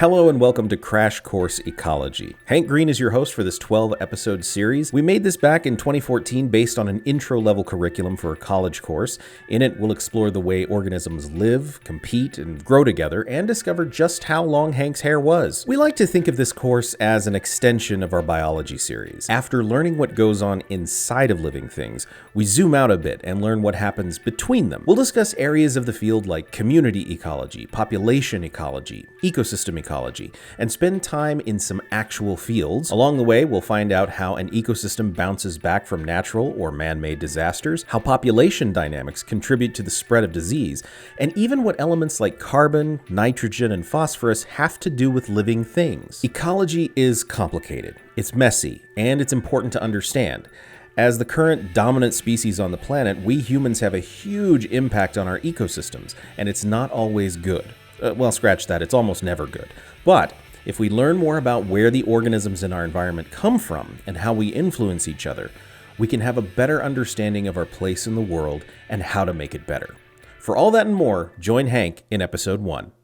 Hello and welcome to Crash Course Ecology. Hank Green is your host for this 12-episode series. We made this back in 2014 based on an intro-level curriculum for a college course. In it, we'll explore the way organisms live, compete, and grow together, and discover just how long Hank's hair was. We like to think of this course as an extension of our biology series. After learning what goes on inside of living things, we zoom out a bit and learn what happens between them. We'll discuss areas of the field like community ecology, population ecology, ecosystem ecology, and spend time in some actual fields. Along the way, we'll find out how an ecosystem bounces back from natural or man-made disasters, how population dynamics contribute to the spread of disease, and even what elements like carbon, nitrogen, and phosphorus have to do with living things. Ecology is complicated, it's messy, and it's important to understand. As the current dominant species on the planet, we humans have a huge impact on our ecosystems, and it's not always good. Well, scratch that, it's almost never good. But if we learn more about where the organisms in our environment come from and how we influence each other, we can have a better understanding of our place in the world and how to make it better. For all that and more, join Hank in episode 1.